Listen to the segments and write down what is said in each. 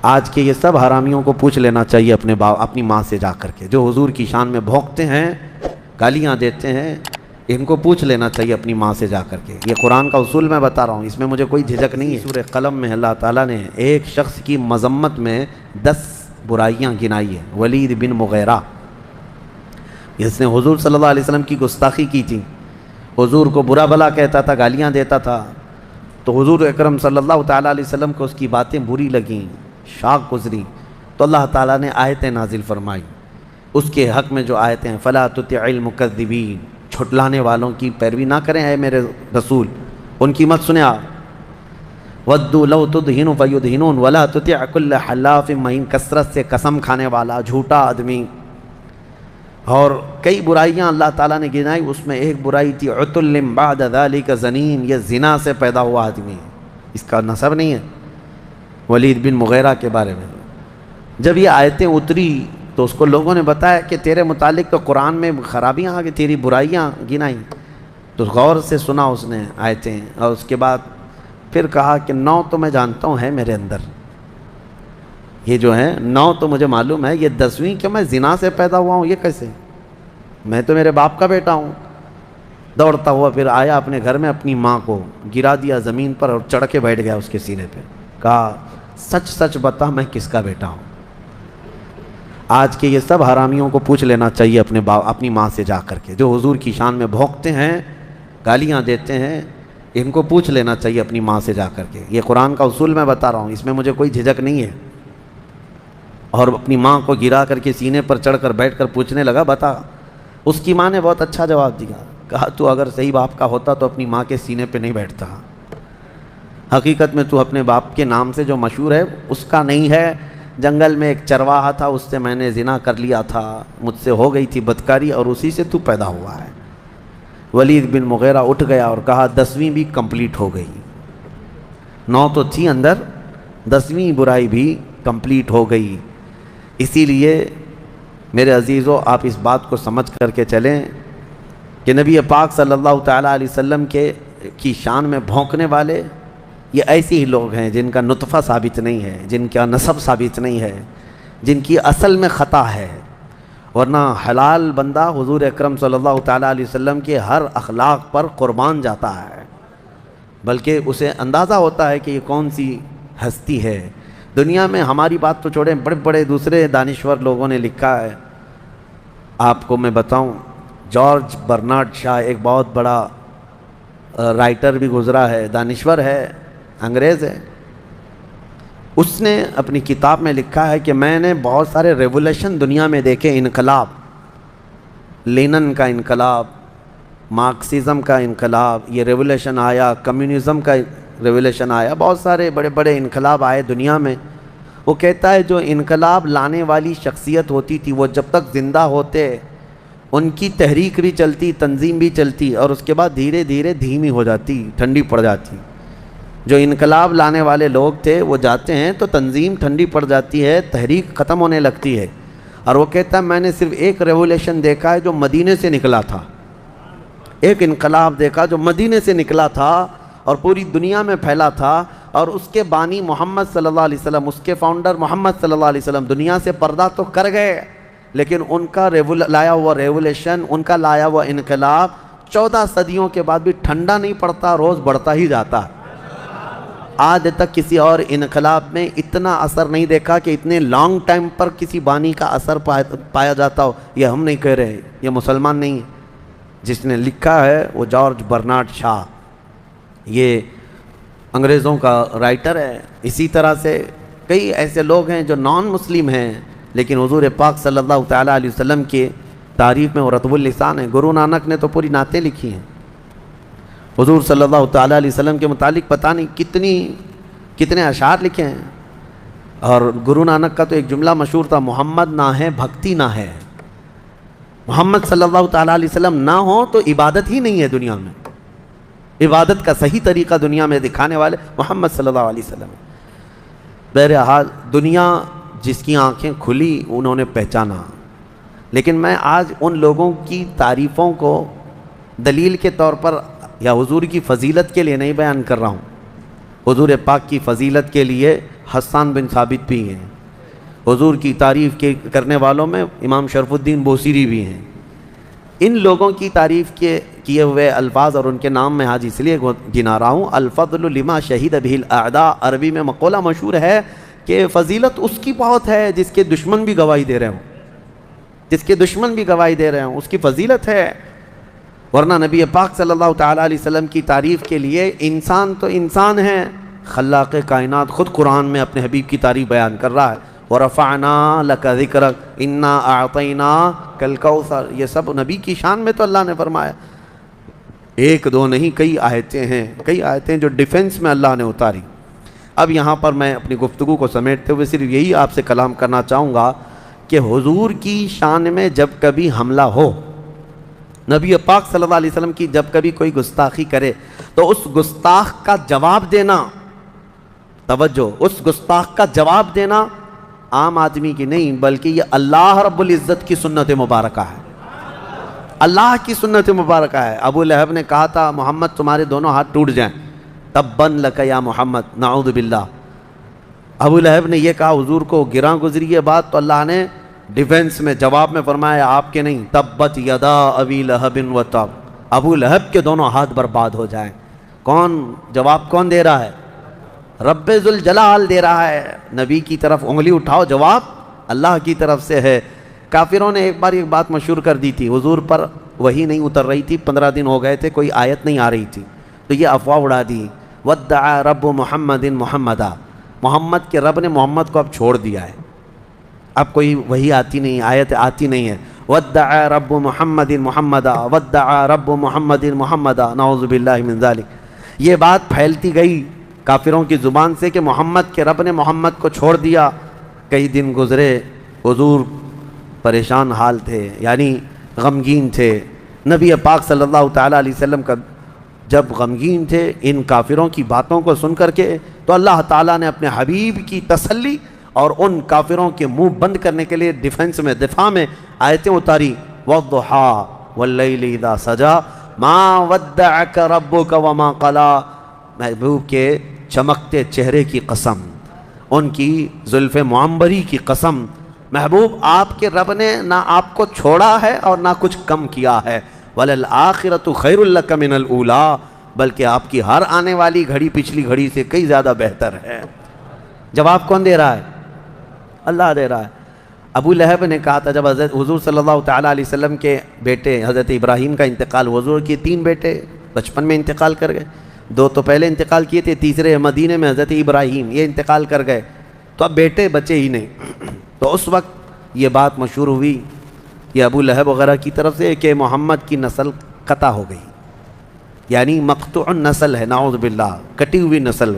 آج کے یہ سب حرامیوں کو پوچھ لینا چاہیے اپنی ماں سے جا کر کے، جو حضور کی شان میں بھونکتے ہیں، گالیاں دیتے ہیں، ان کو پوچھ لینا چاہیے اپنی ماں سے جا کر کے۔ یہ قرآن کا اصول میں بتا رہا ہوں، اس میں مجھے کوئی جھجک نہیں ہے۔ سورہ قلم میں اللہ تعالیٰ نے ایک شخص کی مذمت میں 10 برائیاں گنائی ہیں۔ ولید بن مغیرہ، جس نے حضور صلی اللہ علیہ وسلم کی گستاخی کی تھی، حضور کو برا بھلا کہتا تھا، گالیاں دیتا تھا، تو حضور اکرم صلی اللہ تعالیٰ علیہ وسلم کو اس کی باتیں بری لگیں، شاق گزری، تو اللہ تعالیٰ نے آیتیں نازل فرمائی اس کے حق میں، جو آیتیں ہیں فَلَا تُطِعِ الْمُكَذِّبِينَ، جھٹلانے والوں کی پیروی نہ کریں اے میرے رسول، ان کی مت سنیں آپ۔ وَدُّوا لَوْ تُدْهِنُ فَيُدْهِنُونَ وَلَا تُطِعْ كُلَّ حَلَّافٍ مَّهِينٍ، کثرت سے قسم کھانے والا جھوٹا آدمی۔ اور کئی برائیاں اللہ تعالیٰ نے گنائی، اس میں ایک برائی تھی عُتُلٍ بَعْدَ ذَلِكَ زَنِيمٍ، یہ زنا سے پیدا ہوا آدمی، اس کا نسب نہیں ہے۔ ولید بن مغیرہ کے بارے میں جب یہ آیتیں اتری تو اس کو لوگوں نے بتایا کہ تیرے متعلق تو قرآن میں خرابیاں آ گئی، تیری برائیاں گنائیں، تو غور سے سنا اس نے آیتیں، اور اس کے بعد پھر کہا کہ 9 تو میں جانتا ہوں ہے میرے اندر، یہ جو ہے 9 تو مجھے معلوم ہے، یہ 10ویں کہ میں زنا سے پیدا ہوا ہوں، یہ کیسے؟ میں تو میرے باپ کا بیٹا ہوں۔ دوڑتا ہوا پھر آیا اپنے گھر میں، اپنی ماں کو گرا دیا زمین پر اور چڑھ کے بیٹھ گیا اس کے سینے پہ، کہا سچ سچ بتا میں کس کا بیٹا ہوں۔ آج کے یہ سب حرامیوں کو پوچھ لینا چاہیے اپنی ماں سے جا کر کے، جو حضور کی شان میں بھونکتے ہیں، گالیاں دیتے ہیں، ان کو پوچھ لینا چاہیے اپنی ماں سے جا کر کے۔ یہ قرآن کا اصول میں بتا رہا ہوں، اس میں مجھے کوئی جھجک نہیں ہے۔ اور اپنی ماں کو گرا کر کے سینے پر چڑھ کر بیٹھ کر پوچھنے لگا بتا۔ اس کی ماں نے بہت اچھا جواب دیا، کہا تو اگر صحیح باپ کا ہوتا تو اپنی ماں کے سینے پہ نہیں بیٹھتا، حقیقت میں تو اپنے باپ کے نام سے جو مشہور ہے اس کا نہیں ہے۔ جنگل میں ایک چرواہا تھا، اس سے میں نے زنا کر لیا تھا، مجھ سے ہو گئی تھی بدکاری، اور اسی سے تو پیدا ہوا ہے۔ ولید بن مغیرہ اٹھ گیا اور کہا 10ویں بھی کمپلیٹ ہو گئی، 9 تو تھی اندر، 10ویں برائی بھی کمپلیٹ ہو گئی۔ اسی لیے میرے عزیزو، آپ اس بات کو سمجھ کر کے چلیں کہ نبی پاک صلی اللہ تعالیٰ علیہ وسلم کی شان میں بھونکنے والے یہ ایسے ہی لوگ ہیں جن کا نطفہ ثابت نہیں ہے، جن کا نسب ثابت نہیں ہے، جن کی اصل میں خطا ہے۔ ورنہ حلال بندہ حضور اکرم صلی اللہ تعالیٰ علیہ وسلم کے ہر اخلاق پر قربان جاتا ہے، بلکہ اسے اندازہ ہوتا ہے کہ یہ کون سی ہستی ہے دنیا میں۔ ہماری بات تو چھوڑیں، بڑے بڑے دوسرے دانشور لوگوں نے لکھا ہے، آپ کو میں بتاؤں، جارج برنارڈ شاہ ایک بہت بڑا رائٹر بھی گزرا ہے، دانشور ہے، انگریز ہے، اس نے اپنی کتاب میں لکھا ہے کہ میں نے بہت سارے ریولیشن دنیا میں دیکھے، انقلاب، لینن کا انقلاب، مارکسزم کا انقلاب، یہ ریولیشن آیا، کمیونزم کا ریولیشن آیا، بہت سارے بڑے بڑے انقلاب آئے دنیا میں۔ وہ کہتا ہے جو انقلاب لانے والی شخصیت ہوتی تھی وہ جب تک زندہ ہوتے ان کی تحریک بھی چلتی، تنظیم بھی چلتی، اور اس کے بعد دھیرے دھیرے دھیمی ہو جاتی، ٹھنڈی پڑ جاتی۔ جو انقلاب لانے والے لوگ تھے وہ جاتے ہیں تو تنظیم ٹھنڈی پڑ جاتی ہے، تحریک ختم ہونے لگتی ہے۔ اور وہ کہتا ہے میں نے صرف ایک ریولیشن دیکھا ہے جو مدینے سے نکلا تھا، ایک انقلاب دیکھا جو مدینے سے نکلا تھا اور پوری دنیا میں پھیلا تھا، اور اس کے بانی محمد صلی اللہ علیہ وسلم، اس کے فاؤنڈر محمد صلی اللہ علیہ وسلم دنیا سے پردہ تو کر گئے، لیکن ان کا لایا ہوا ریولیشن، ان کا لایا ہوا انقلاب 14 صدیوں کے بعد بھی ٹھنڈا نہیں پڑتا، روز بڑھتا ہی جاتا۔ آج تک کسی اور انقلاب میں اتنا اثر نہیں دیکھا کہ اتنے لانگ ٹائم پر کسی بانی کا اثر پایا جاتا ہو۔ یہ ہم نہیں کہہ رہے، یہ مسلمان نہیں ہے، جس نے لکھا ہے وہ جارج برنارڈ شاہ، یہ انگریزوں کا رائٹر ہے۔ اسی طرح سے کئی ایسے لوگ ہیں جو نان مسلم ہیں لیکن حضور پاک صلی اللہ تعالیٰ علیہ وسلم کی تعریف میں وہ رطب اللسان ہیں۔ گرو نانک نے تو پوری نعتیں لکھی ہیں حضور صلی اللہ تعالیٰ علیہ وسلم کے متعلق، پتہ نہیں کتنے اشعار لکھے ہیں۔ اور گرو نانک کا تو ایک جملہ مشہور تھا، محمد نہ ہے بھکتی نہ ہے۔ محمد صلی اللہ تعالیٰ علیہ وسلم نہ ہو تو عبادت ہی نہیں ہے دنیا میں، عبادت کا صحیح طریقہ دنیا میں دکھانے والے محمد صلی اللہ علیہ وسلم۔ بہرحال دنیا جس کی آنکھیں کھلی انہوں نے پہچانا، لیکن میں آج ان لوگوں کی تعریفوں کو دلیل کے طور پر یا حضور کی فضیلت کے لیے نہیں بیان کر رہا ہوں، حضور پاک کی فضیلت کے لیے حسان بن ثابت بھی ہیں، حضور کی تعریف کرنے والوں میں امام شرف الدین بوصیری بھی ہیں۔ ان لوگوں کی تعریف کیے ہوئے الفاظ اور ان کے نام میں آج اس لیے گنا رہا ہوں، الفضل لما شہید بہ الاعداء، عربی میں مقولہ مشہور ہے کہ فضیلت اس کی بہت ہے جس کے دشمن بھی گواہی دے رہے ہوں، جس کے دشمن بھی گواہی دے رہے ہوں، اس کی فضیلت ہے۔ ورنہ نبی پاک صلی اللہ تعالیٰ علیہ وسلم کی تعریف کے لیے انسان تو انسان ہے، خلاق کائنات خود قرآن میں اپنے حبیب کی تعریف بیان کر رہا ہے، وَرَفَعْنَا لَكَ ذِكْرَكَ إِنَّا أَعْطَيْنَاكَ الْكَوْثَرَ، یہ سب نبی کی شان میں تو اللہ نے فرمایا۔ ایک دو نہیں، کئی آیتیں ہیں، کئی آیتیں جو ڈیفنس میں اللہ نے اتاری۔ اب یہاں پر میں اپنی گفتگو کو سمیٹتے ہوئے صرف یہی آپ سے کلام کرنا چاہوں گا کہ حضور کی شان میں جب کبھی حملہ ہو، نبی پاک صلی اللہ علیہ وسلم کی جب کبھی کوئی گستاخی کرے تو اس گستاخ کا جواب دینا، توجہ، اس گستاخ کا جواب دینا عام آدمی کی نہیں بلکہ یہ اللہ رب العزت کی سنت مبارکہ ہے، اللہ کی سنت مبارکہ ہے۔ ابو لہب نے کہا تھا محمد تمہارے دونوں ہاتھ ٹوٹ جائیں، تبن لک یا محمد، نعوذ باللہ۔ ابو لہب نے یہ کہا حضور کو گراں گزری یہ بات، تو اللہ نے ڈیفنس میں جواب میں فرمایا آپ کے نہیں، تبت یدا ابی لہب و تب، ابو لہب کے دونوں ہاتھ برباد ہو جائیں۔ کون جواب کون دے رہا ہے؟ رب ذوالجلال دے رہا ہے۔ نبی کی طرف انگلی اٹھاؤ، جواب اللہ کی طرف سے ہے۔ کافروں نے ایک بار ایک بات مشہور کر دی تھی، حضور پر وحی نہیں اتر رہی تھی، 15 دن ہو گئے تھے، کوئی آیت نہیں آ رہی تھی، تو یہ افواہ اڑا دی، وَدَّعَا رَبُّ مُحَمَّدٍ مُحَمَّدًا، محمد کے رب نے محمد کو اب چھوڑ دیا ہے، اب کوئی وحی آتی نہیں، آیت آتی نہیں ہے۔ وَدَّعَا رَبُّ مُحَمَّدٍ مُحَمَّدًا وَدَّعَا رَبُّ مُحَمَّدٍ مُحَمَّدًا، نعوذ باللہ من ذالک۔ یہ بات پھیلتی گئی کافروں کی زبان سے کہ محمد کے رب نے محمد کو چھوڑ دیا۔ کئی دن گزرے، حضور پریشان حال تھے، یعنی غمگین تھے۔ نبی پاک صلی اللہ تعالیٰ علیہ وسلم کا جب غمگین تھے ان کافروں کی باتوں کو سن کر کے، تو اللہ تعالیٰ نے اپنے حبیب کی تسلی اور ان کافروں کے منہ بند کرنے کے لیے ڈیفنس میں، دفاع میں آیتیں اتاری، وَالضُّحَىٰ وَاللَّيْلِ إِذَا سَجَىٰ مَا وَدَّعَكَ رَبُّكَ وَمَا قَلَىٰ، محبوب کے چمکتے چہرے کی قسم، ان کی زلف معمبری کی قسم، محبوب آپ کے رب نے نہ آپ کو چھوڑا ہے اور نہ کچھ کم کیا ہے، وَلَلْآخِرَةُ خَيْرٌ لَكَ مِنَ الْأُولَىٰ، بلکہ آپ کی ہر آنے والی گھڑی پچھلی گھڑی سے کئی زیادہ بہتر ہے۔ جواب کون دے رہا ہے؟ اللہ دے رہا ہے۔ ابو لہب نے کہا تھا جب حضرت حضور صلی اللہ تعالیٰ علیہ وسلم کے بیٹے حضرت ابراہیم کا انتقال، حضور کے 3 بیٹے بچپن میں انتقال کر گئے، 2 تو پہلے انتقال کیے تھے، تیسرے مدینے میں حضرت ابراہیم یہ انتقال کر گئے، تو اب بیٹے بچے ہی نہیں۔ تو اس وقت یہ بات مشہور ہوئی یہ ابو لہب وغیرہ کی طرف سے کہ محمد کی نسل قطع ہو گئی، یعنی مقطوع نسل ہے، نعوذ باللہ، کٹی ہوئی نسل۔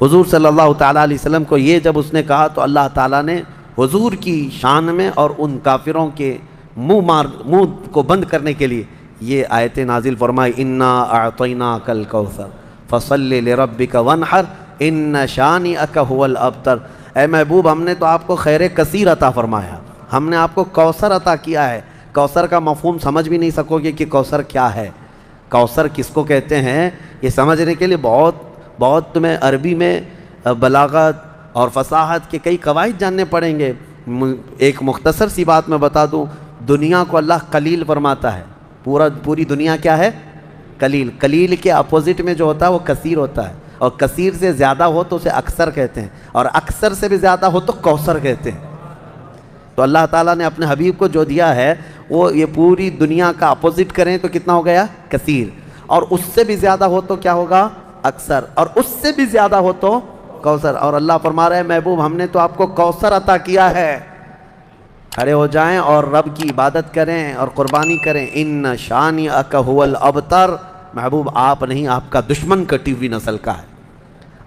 حضور صلی اللہ تعالیٰ علیہ وسلم کو یہ جب اس نے کہا تو اللہ تعالیٰ نے حضور کی شان میں اور ان کافروں کے منہ کو بند کرنے کے لیے یہ آیت نازل فرمائی، انا اعطیناک الکوثر فصلی لربک وانحر ان شانئک هو الابتر۔ اے محبوب ہم نے تو آپ کو خیر کثیر عطا فرمایا، ہم نے آپ کو کوثر عطا کیا ہے۔ کوثر کا مفہوم سمجھ بھی نہیں سکو گے کہ کوثر کیا ہے، کوثر کس کو کہتے ہیں، یہ سمجھنے کے لیے بہت تمہیں عربی میں بلاغت اور فصاحت کے کئی قواعد جاننے پڑیں گے۔ ایک مختصر سی بات میں بتا دوں، دنیا کو اللہ قلیل فرماتا ہے، پوری دنیا کیا ہے؟ قلیل۔ قلیل کے اپوزٹ میں جو ہوتا ہے وہ کثیر ہوتا ہے، اور کثیر سے زیادہ ہو تو اسے اکثر کہتے ہیں، اور اکثر سے بھی زیادہ ہو تو کوثر کہتے ہیں۔ تو اللہ تعالیٰ نے اپنے حبیب کو جو دیا ہے وہ یہ پوری دنیا کا اپوزٹ کریں تو کتنا ہو گیا؟ کثیر، اور اس سے بھی زیادہ ہو تو کیا ہوگا؟ اکثر، اور اس سے بھی زیادہ ہو تو کوثر۔ اور اللہ فرما رہا ہے محبوب ہم نے تو آپ کو کوثر عطا کیا ہے۔ کھڑے ہو جائیں اور رب کی عبادت کریں اور قربانی کریں۔ ان شانئک هو الابتر، محبوب آپ نہیں، آپ کا دشمن کٹی ہوئی نسل کا ہے،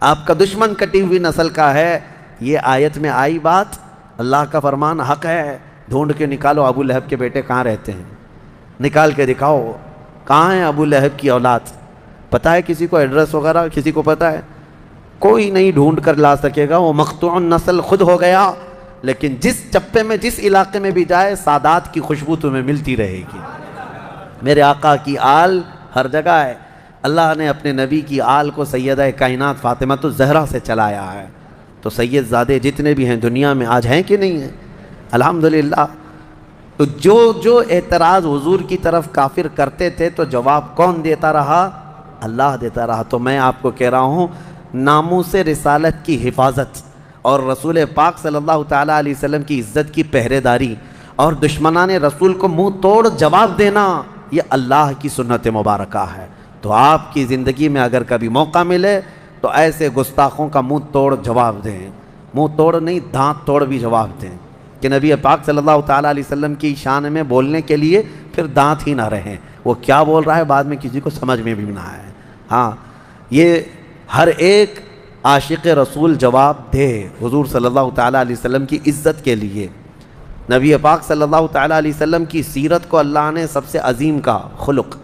آپ کا دشمن کٹی ہوئی نسل کا ہے۔ یہ آیت میں آئی بات، اللہ کا فرمان حق ہے۔ ڈھونڈ کے نکالو ابو لہب کے بیٹے کہاں رہتے ہیں، نکال کے دکھاؤ کہاں ہیں ابو لہب کی اولاد۔ پتہ ہے کسی کو ایڈریس وغیرہ؟ کسی کو پتہ ہے؟ کوئی نہیں ڈھونڈ کر لا سکے گا، وہ مقطوع نسل خود ہو گیا۔ لیکن جس چپے میں جس علاقے میں بھی جائے سادات کی خوشبو تمہیں ملتی رہے گی۔ میرے آقا کی آل ہر جگہ ہے۔ اللہ نے اپنے نبی کی آل کو سیدہ کائنات فاطمہ الزہرا سے چلایا ہے۔ تو سید زادے جتنے بھی ہیں دنیا میں آج ہیں کہ نہیں ہیں؟ الحمدللہ۔ تو جو اعتراض حضور کی طرف کافر کرتے تھے تو جواب کون دیتا رہا؟ اللہ دیتا رہا۔ تو میں آپ کو کہہ رہا ہوں، ناموس رسالت کی حفاظت اور رسول پاک صلی اللہ تعالیٰ علیہ وسلم کی عزت کی پہرے داری اور دشمنان رسول کو منہ توڑ جواب دینا، یہ اللہ کی سنت مبارکہ ہے۔ تو آپ کی زندگی میں اگر کبھی موقع ملے تو ایسے گستاخوں کا منہ توڑ جواب دیں، منہ توڑ نہیں دانت توڑ بھی جواب دیں، کہ نبی پاک صلی اللہ تعالیٰ علیہ وسلم کی شان میں بولنے کے لیے پھر دانت ہی نہ رہیں، وہ کیا بول رہا ہے بعد میں کسی کو سمجھ میں بھی نہ آئے۔ ہاں، یہ ہر ایک عاشق رسول جواب دے حضور صلی اللہ تعالیٰ علیہ وسلم کی عزت کے لیے۔ نبی پاک صلی اللہ تعالیٰ علیہ وسلم کی سیرت کو اللہ نے سب سے عظیم کا خلق